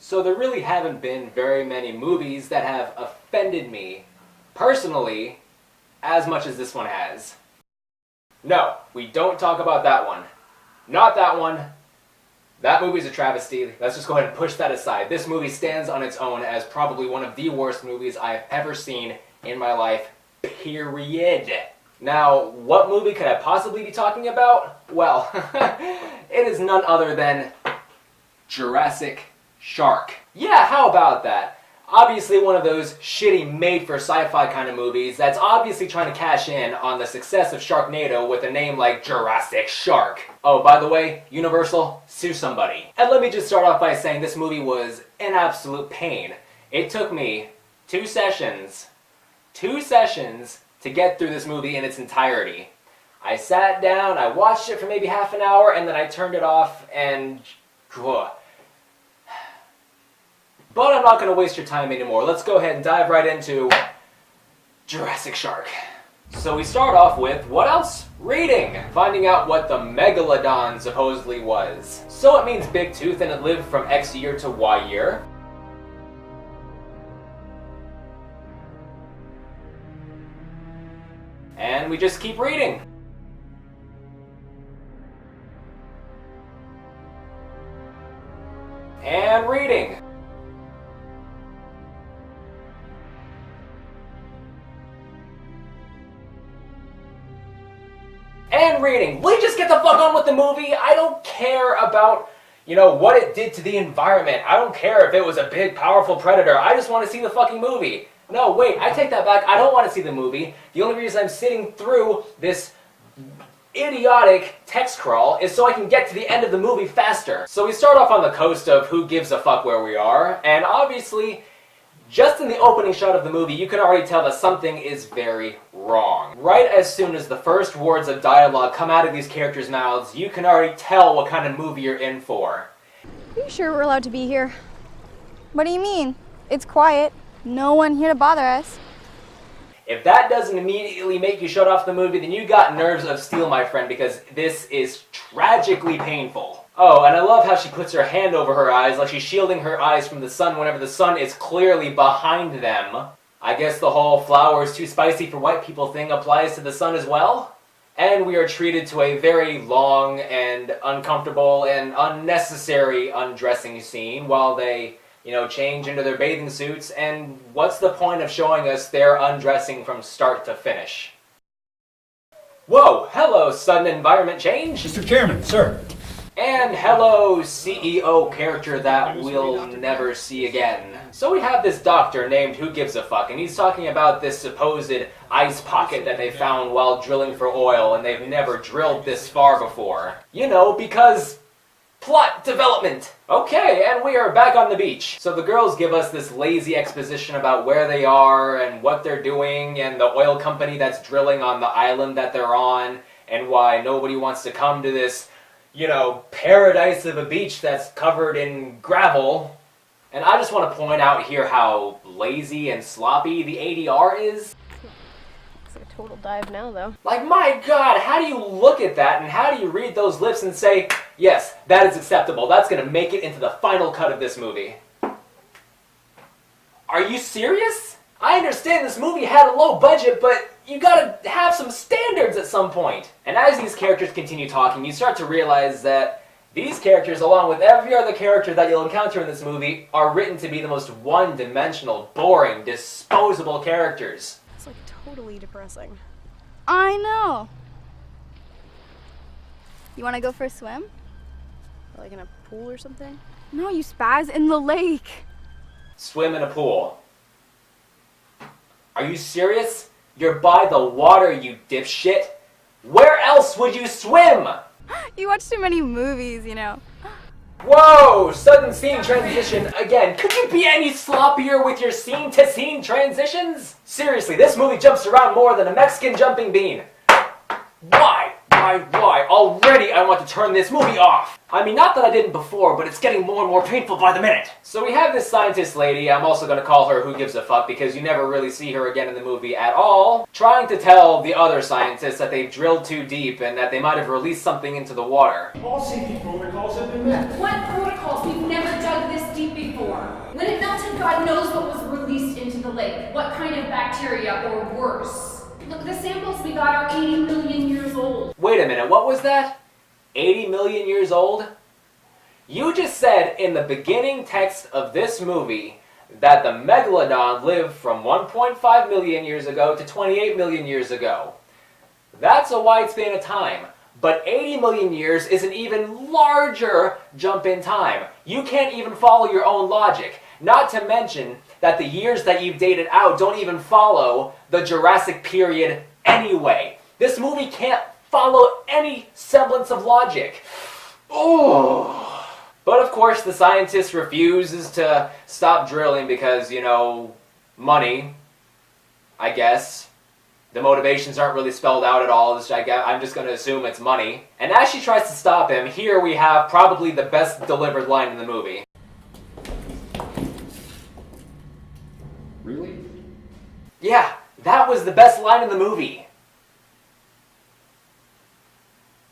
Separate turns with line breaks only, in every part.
So there really haven't been very many movies that have offended me, personally, as much as this one has. No, we don't talk about that one. Not that one. That movie's a travesty. Let's just go ahead and push that aside. This movie stands on its own as probably one of the worst movies I've ever seen in my life, period. Now, what movie could I possibly be talking about? Well, it is none other than Jurassic Shark. Yeah, how about that? Obviously one of those shitty made-for-sci-fi kind of movies that's obviously trying to cash in on the success of Sharknado with a name like Jurassic Shark. Oh, by the way, Universal, sue somebody. And let me just start off by saying this movie was an absolute pain. It took me 2 sessions to get through this movie in its entirety. I sat down, I watched it for maybe half an hour, and then I turned it off and... But I'm not going to waste your time anymore. Let's go ahead and dive right into Jurassic Shark. So we start off with, what else? Reading! Finding out what the Megalodon supposedly was. So it means big tooth and it lived from X year to Y year. And we just keep reading. And reading. And reading. Will you just get the fuck on with the movie? I don't care about, what it did to the environment. I don't care if it was a big, powerful predator. I just want to see the fucking movie. No, wait, I take that back. I don't want to see the movie. The only reason I'm sitting through this idiotic text crawl is so I can get to the end of the movie faster. So we start off on the coast of who gives a fuck where we are, and obviously, just in the opening shot of the movie, you can already tell that something is very wrong. Right as soon as the first words of dialogue come out of these characters' mouths, you can already tell what kind of movie you're in for.
Are you sure we're allowed to be here? What do you mean? It's quiet. No one here to bother us.
If that doesn't immediately make you shut off the movie, then you got nerves of steel, my friend, because this is tragically painful. Oh, and I love how she puts her hand over her eyes, like she's shielding her eyes from the sun whenever the sun is clearly behind them. I guess the whole flowers too spicy for white people thing applies to the sun as well. And we are treated to a very long and uncomfortable and unnecessary undressing scene while they, change into their bathing suits, and what's the point of showing us their undressing from start to finish? Whoa, hello, sudden environment change.
Mr. Chairman, sir.
And hello, CEO character that we'll never see again. So we have this doctor named Who Gives a Fuck, and he's talking about this supposed ice pocket that they found while drilling for oil, and they've never drilled this far before. Because... plot development! Okay, and we are back on the beach. So the girls give us this lazy exposition about where they are and what they're doing and the oil company that's drilling on the island that they're on and why nobody wants to come to this, paradise of a beach that's covered in gravel. And I just want to point out here how lazy and sloppy the ADR is.
It's a total dive now, though.
Like, my God, how do you look at that and how do you read those lips and say, yes, that is acceptable. That's going to make it into the final cut of this movie. Are you serious? I understand this movie had a low budget, but you gotta have some standards at some point. And as these characters continue talking, you start to realize that these characters, along with every other character that you'll encounter in this movie, are written to be the most one-dimensional, boring, disposable characters.
It's like totally depressing. I know. You want to go for a swim? Like in a pool or something? No, you spaz, in the lake.
Swim in a pool. Are you serious? You're by the water, you dipshit. Where else would you swim?
You watch too many movies,
Whoa! Sudden scene transition again. Could you be any sloppier with your scene-to-scene transitions? Seriously, this movie jumps around more than a Mexican jumping bean. Why? Why? Already I want to turn this movie off! I mean, not that I didn't before, but it's getting more and more painful by the minute. So we have this scientist lady, I'm also going to call her Who Gives a Fuck because you never really see her again in the movie at all, trying to tell the other scientists that they've drilled too deep and that they might have released something into the water.
All safety protocols have been met.
What protocols? We've never dug this deep before. When it melted, God knows what was released into the lake. What kind of bacteria, or worse. Look, the samples we got are 80 million years old.
Wait a minute, what was that? 80 million years old? You just said in the beginning text of this movie that the megalodon lived from 1.5 million years ago to 28 million years ago. That's a wide span of time, but 80 million years is an even larger jump in time. You can't even follow your own logic, not to mention that the years that you've dated out don't even follow the Jurassic period anyway. This movie can't follow any semblance of logic. Oh. But of course the scientist refuses to stop drilling because, you know, money, I guess. The motivations aren't really spelled out at all. I'm just going to assume it's money. And as she tries to stop him, here we have probably the best delivered line in the movie.
Really?
Yeah, that was the best line in the movie.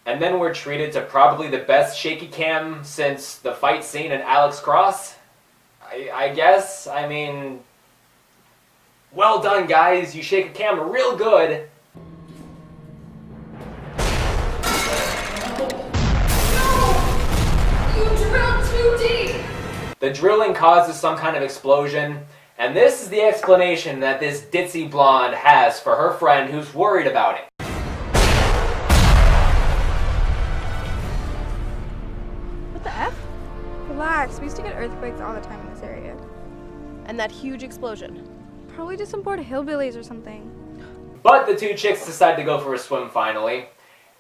And then we're treated to probably the best shaky cam since the fight scene in Alex Cross. I guess. I mean, well done, guys. You shake a camera real good.
No! You drilled too deep!
The drilling causes some kind of explosion, and this is the explanation that this ditzy blonde has for her friend who's worried about it.
What the F? Relax, we used to get earthquakes all the time in this area.
And that huge explosion.
Probably just some bored hillbillies or something.
But the two chicks decide to go for a swim finally.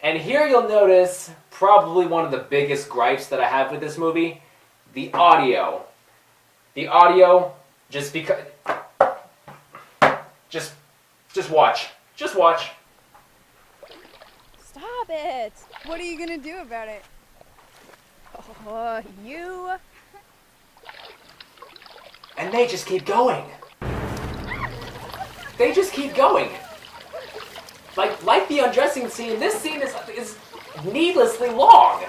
And here you'll notice probably one of the biggest gripes that I have with this movie. The audio. The audio, just because... Just watch. Just watch.
Stop it! What are you gonna do about it?
Oh, you.
And they just keep going. They just keep going. Like the undressing scene, this scene is needlessly long.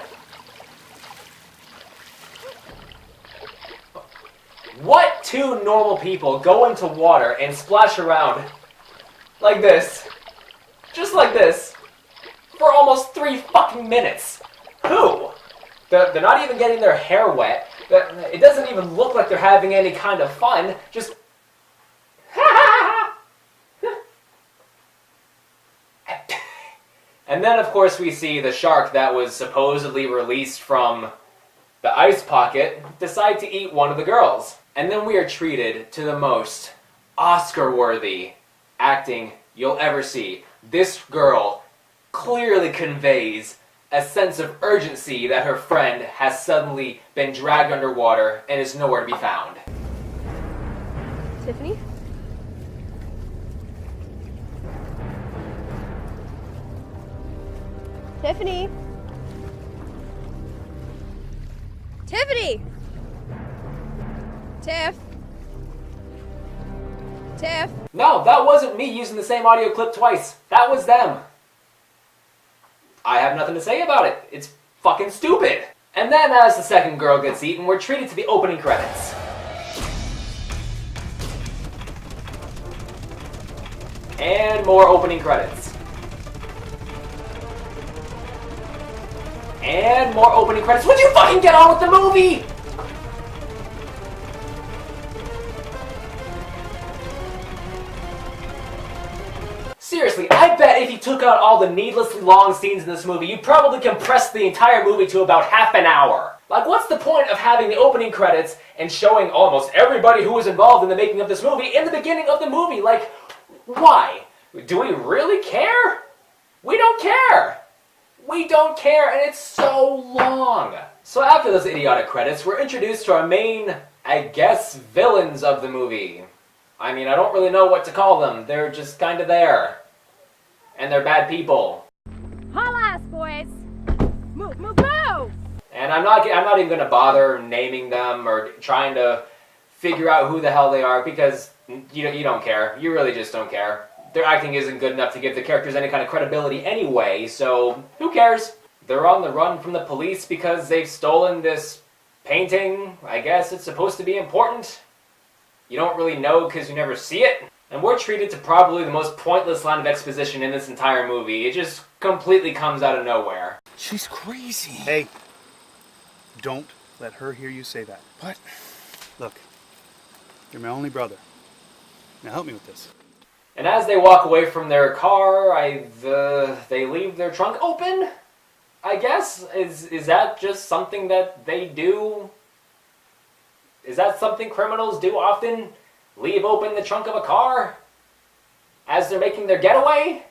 What two normal people go into water and splash around like this, just like this, for almost 3 fucking minutes? Who? They're not even getting their hair wet. It doesn't even look like they're having any kind of fun. Just... And then, of course, we see the shark that was supposedly released from the ice pocket decide to eat one of the girls. And then we are treated to the most Oscar-worthy acting you'll ever see. This girl clearly conveys a sense of urgency that her friend has suddenly been dragged underwater and is nowhere to be found.
Tiffany? Tiffany? Tiffany! Tiff? Tiff?
No, that wasn't me using the same audio clip twice. That was them. I have nothing to say about it. It's fucking stupid. And then as the second girl gets eaten, we're treated to the opening credits. And more opening credits. And more opening credits. Would you fucking get on with the movie? Seriously, I bet if you took out all the needlessly long scenes in this movie, you'd probably compress the entire movie to about half an hour. Like, what's the point of having the opening credits and showing almost everybody who was involved in the making of this movie in the beginning of the movie? Like, why? Do we really care? We don't care. We don't care, and it's so long. So after those idiotic credits, we're introduced to our main, I guess, villains of the movie. I mean, I don't really know what to call them. They're just kind of there. And they're bad people.
Haul ass, boy! Move!
And I'm not even going to bother naming them or trying to figure out who the hell they are because you don't care. You really just don't care. Their acting isn't good enough to give the characters any kind of credibility anyway, so who cares? They're on the run from the police because they've stolen this painting. I guess it's supposed to be important. You don't really know because you never see it. And we're treated to probably the most pointless line of exposition in this entire movie. It just completely comes out of nowhere.
She's crazy.
Hey, don't let her hear you say that.
What?
Look, you're my only brother. Now help me with this.
And as they walk away from their car, they leave their trunk open, I guess? Is that just something that they do? Is that something criminals do often? Leave open the trunk of a car? As they're making their getaway?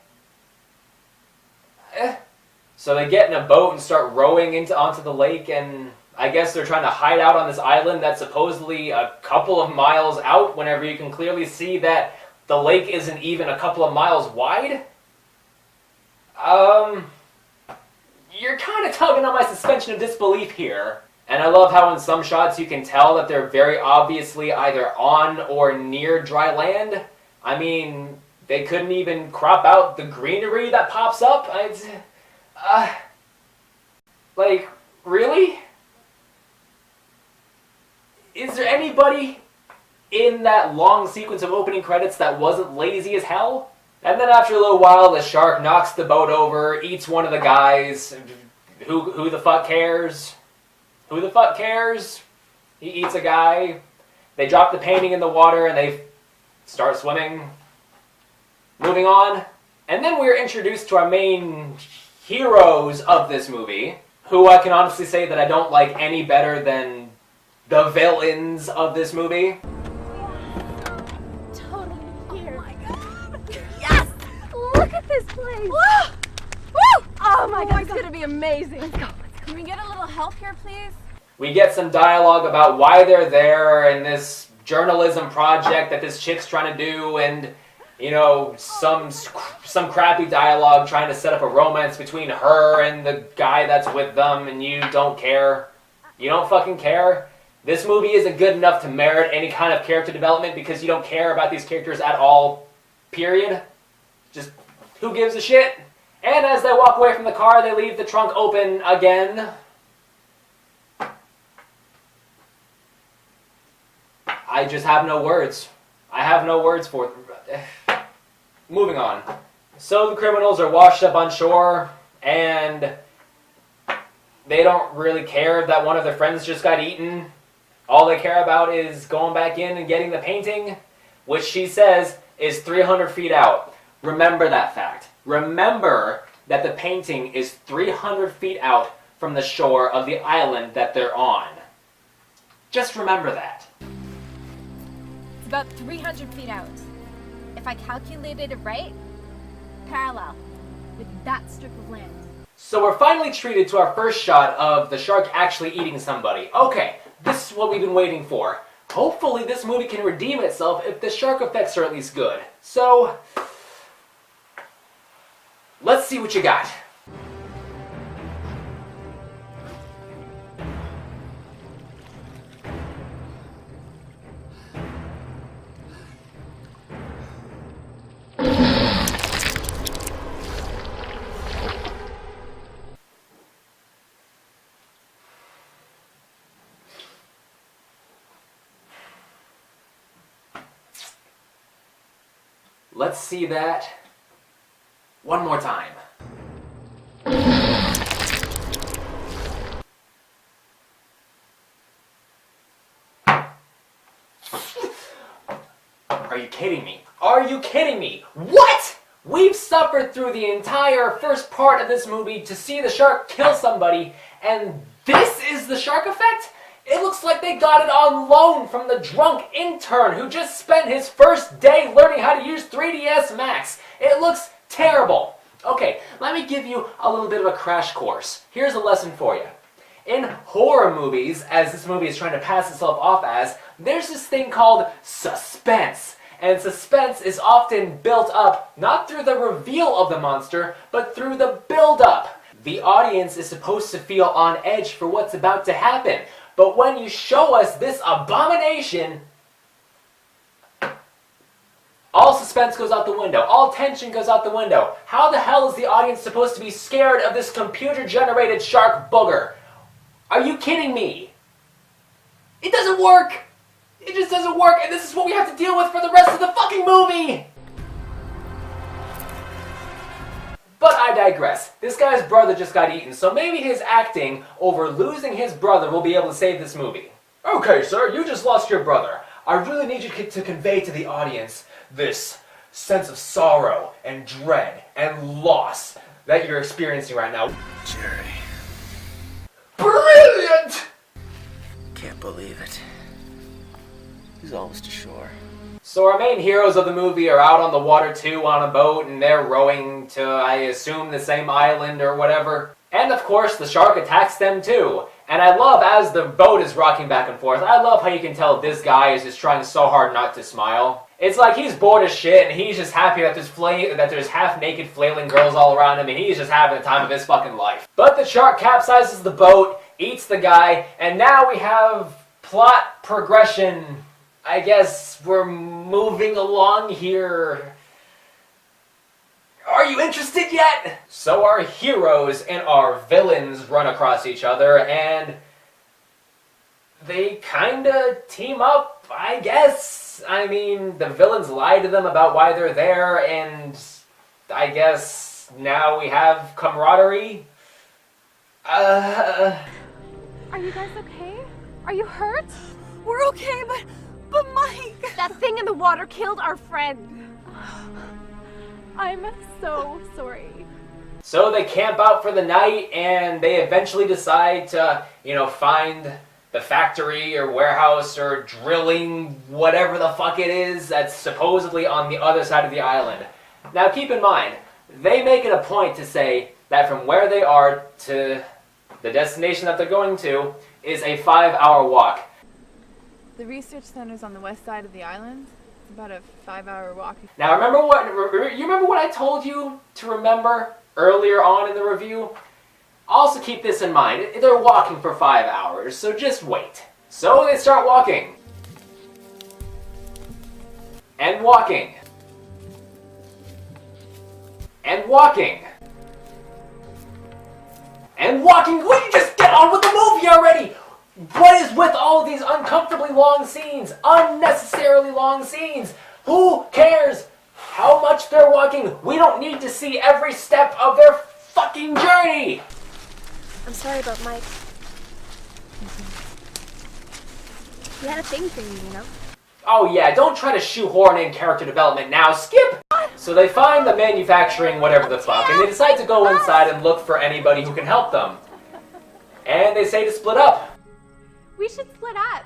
So they get in a boat and start rowing onto the lake, and I guess they're trying to hide out on this island that's supposedly a couple of miles out, whenever you can clearly see that the lake isn't even a couple of miles wide? You're kind of tugging on my suspension of disbelief here. And I love how in some shots you can tell that they're very obviously either on or near dry land. I mean, they couldn't even crop out the greenery that pops up. Like, really? Is there anybody in that long sequence of opening credits that wasn't lazy as hell? And then after a little while, the shark knocks the boat over, eats one of the guys. Who the fuck cares? Who the fuck cares? He eats a guy. They drop the painting in the water and they start swimming. Moving on. And then we're introduced to our main heroes of this movie, who I can honestly say that I don't like any better than the villains of this movie.
Totally here. Oh my god! Yes! Look at this place! Woo! Woo! Oh my god, it's gonna be amazing. Let's go. Can we get a little help here, please?
We get some dialogue about why they're there and this journalism project that this chick's trying to do, and you know, some crappy dialogue trying to set up a romance between her and the guy that's with them, and you don't care. You don't fucking care. This movie isn't good enough to merit any kind of character development because you don't care about these characters at all. Period. Just, who gives a shit? And as they walk away from the car, they leave the trunk open again. I just have no words. I have no words for it. Moving on. So the criminals are washed up on shore, and they don't really care that one of their friends just got eaten. All they care about is going back in and getting the painting, which she says is 300 feet out. Remember that fact. Remember that the painting is 300 feet out from the shore of the island that they're on. Just remember that.
It's about 300 feet out. If I calculated it right, parallel with that strip of land.
So we're finally treated to our first shot of the shark actually eating somebody. Okay, this is what we've been waiting for. Hopefully this movie can redeem itself if the shark effects are at least good. So, let's see what you got. Let's see that one more time. Are you kidding me? Are you kidding me? What? We've suffered through the entire first part of this movie to see the shark kill somebody, and this is the shark effect? It looks like they got it on loan from the drunk intern who just spent his first day learning how to use 3ds Max. It looks terrible. Okay, let me give you a little bit of a crash course. Here's a lesson for you. In horror movies, as this movie is trying to pass itself off as, there's this thing called suspense. And suspense is often built up, not through the reveal of the monster, but through the build-up. The audience is supposed to feel on edge for what's about to happen. But when you show us this abomination, all suspense goes out the window. All tension goes out the window. How the hell is the audience supposed to be scared of this computer-generated shark booger? Are you kidding me? It doesn't work! It just doesn't work, and this is what we have to deal with for the rest of the fucking movie! But I digress. This guy's brother just got eaten, so maybe his acting over losing his brother will be able to save this movie. Okay, sir, you just lost your brother. I really need you to convey to the audience this sense of sorrow and dread and loss that you're experiencing right now.
Jerry.
Brilliant!
Can't believe it. He's almost ashore.
So our main heroes of the movie are out on the water too on a boat, and they're rowing to, I assume, the same island or whatever. And of course the shark attacks them too. And I love, as the boat is rocking back and forth, I love how you can tell this guy is just trying so hard not to smile. It's like he's bored as shit, and he's just happy that there's half-naked flailing girls all around him, and he's just having the time of his fucking life. But the shark capsizes the boat, eats the guy, and now we have plot progression. I guess we're moving along here. Are you interested yet? So our heroes and our villains run across each other, and they kinda team up, I guess. I mean, the villains lie to them about why they're there, and I guess now we have camaraderie.
Are you guys okay? Are you hurt?
We're okay, but Mike!
That thing in the water killed our friend. I'm so sorry.
So they camp out for the night, and they eventually decide to, find the factory or warehouse or drilling, whatever the fuck it is, that's supposedly on the other side of the island. Now keep in mind, they make it a point to say that from where they are to the destination that they're going to is a 5-hour walk.
The research center's on the west side of the island. It's about a 5-hour walk.
Now you remember what I told you to remember earlier on in the review? Also keep this in mind, they're walking for 5 hours, so just wait. So they start walking. And walking. And walking. And walking. Will you just get on with the movie already? What is with all these uncomfortably long scenes? Unnecessarily long scenes? Who cares how much they're walking? We don't need to see every step of their fucking journey!
I'm sorry about Mike. He had a thing for you,
Oh yeah, don't try to shoehorn in character development now. Skip! So they find the manufacturing whatever the fuck, and they decide to go inside and look for anybody who can help them. And they say to split up.
We should split up.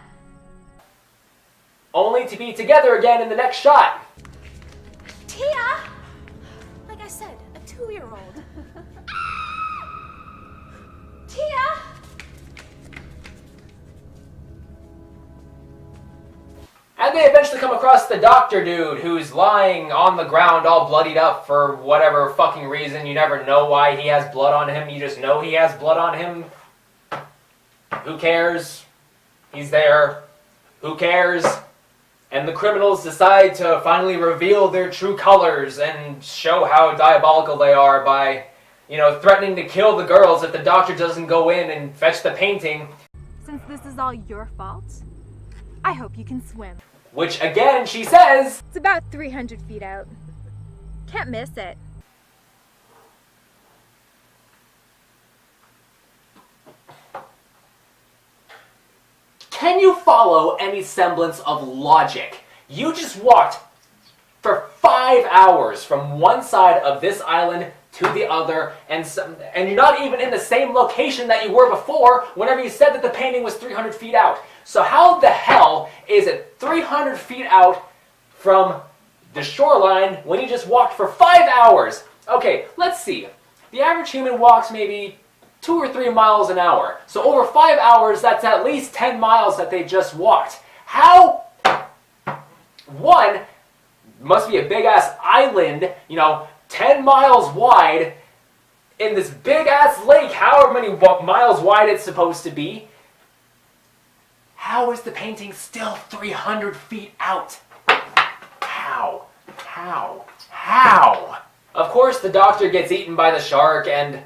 Only to be together again in the next shot.
Tia! Like I said, a 2-year-old. Tia!
And they eventually come across the doctor dude who's lying on the ground all bloodied up for whatever fucking reason. You never know why he has blood on him. You just know he has blood on him. Who cares? He's there. Who cares? And the criminals decide to finally reveal their true colors and show how diabolical they are by, threatening to kill the girls if the doctor doesn't go in and fetch the painting.
Since this is all your fault, I hope you can swim.
Which, again, she says...
It's about 300 feet out. Can't miss it.
Can you follow any semblance of logic? You just walked for 5 hours from one side of this island to the other, and you're not even in the same location that you were before whenever you said that the painting was 300 feet out. So how the hell is it 300 feet out from the shoreline when you just walked for 5 hours? Okay, let's see. The average human walks maybe 2 or 3 miles an hour. So over 5 hours, that's at least 10 miles that they just walked. How? One, must be a big-ass island, 10 miles wide, in this big-ass lake, however many miles wide it's supposed to be. How is the painting still 300 feet out? How? How? How? Of course, the doctor gets eaten by the shark, and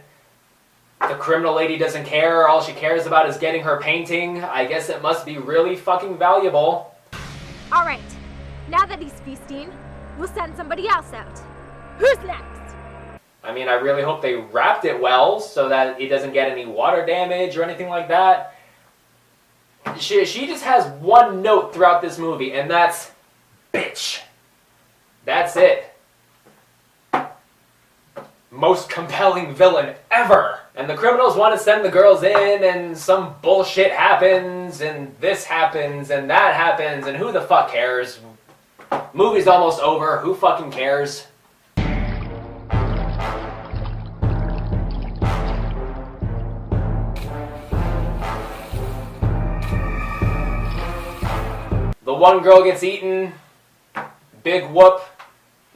the criminal lady doesn't care. All she cares about is getting her painting. I guess it must be really fucking valuable.
All right, now that he's feasting, we'll send somebody else out. Who's next?
I mean, I really hope they wrapped it well so that it doesn't get any water damage or anything like that. She just has one note throughout this movie, and that's bitch. That's it. Most compelling villain ever. And the criminals want to send the girls in, and some bullshit happens, and this happens, and that happens, and who the fuck cares? Movie's almost over. Who fucking cares? The one girl gets eaten. Big whoop.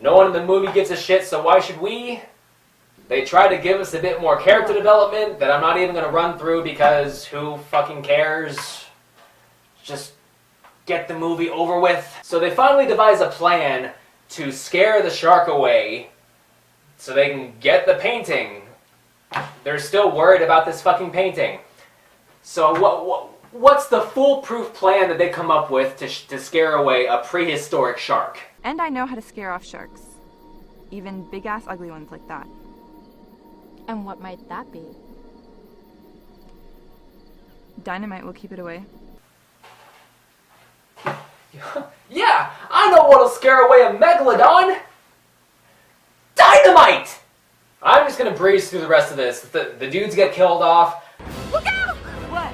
No one in the movie gives a shit, so why should we? They try to give us a bit more character development that I'm not even going to run through because who fucking cares? Just get the movie over with. So they finally devise a plan to scare the shark away so they can get the painting. They're still worried about this fucking painting. So what's the foolproof plan that they come up with to scare away a prehistoric shark?
And I know how to scare off sharks. Even big-ass ugly ones like that.
And what might that be?
Dynamite will keep it away.
Yeah, I know what'll scare away a megalodon! Dynamite! I'm just gonna breeze through the rest of this. The dudes get killed off.
Look out! What?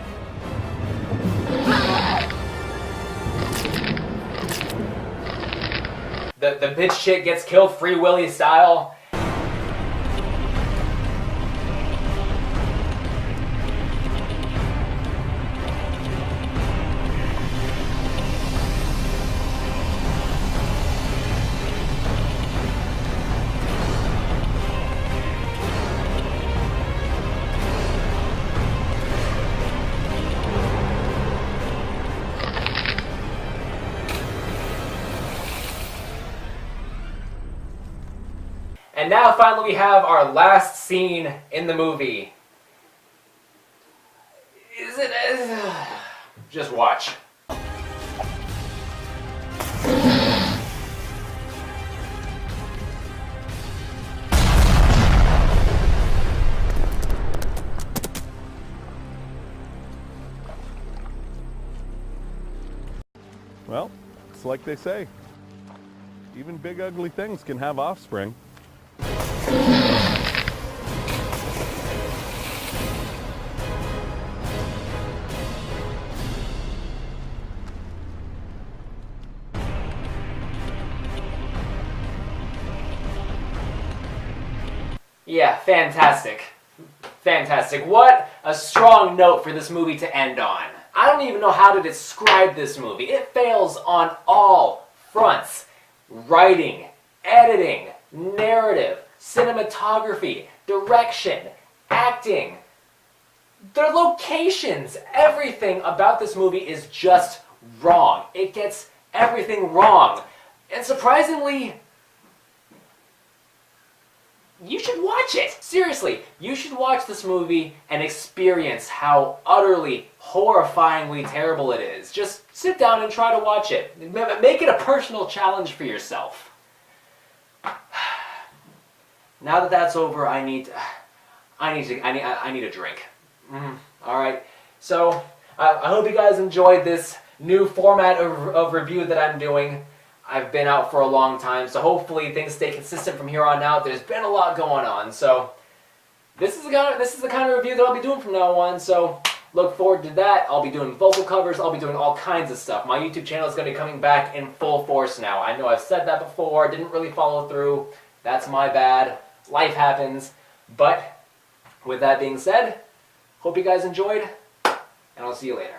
The bitch chick gets killed Free Willy style. And now finally we have our last scene in the movie. Is it... just watch.
Well, it's like they say. Even big ugly things can have offspring.
Yeah, fantastic. Fantastic. What a strong note for this movie to end on. I don't even know how to describe this movie. It fails on all fronts. Writing, editing, narrative, cinematography, direction, acting, their locations, everything about this movie is just wrong. It gets everything wrong. And surprisingly, you should watch it. Seriously, you should watch this movie and experience how utterly, horrifyingly terrible it is. Just sit down and try to watch it. Make it a personal challenge for yourself. Now that that's over, I need a drink. All right. So I hope you guys enjoyed this new format of review that I'm doing. I've been out for a long time, so hopefully things stay consistent from here on out. There's been a lot going on, so this is the kind of review that I'll be doing from now on. So look forward to that. I'll be doing vocal covers. I'll be doing all kinds of stuff. My YouTube channel is going to be coming back in full force now. I know I've said that before. Didn't really follow through. That's my bad. Life happens. But with that being said, hope you guys enjoyed, and I'll see you later.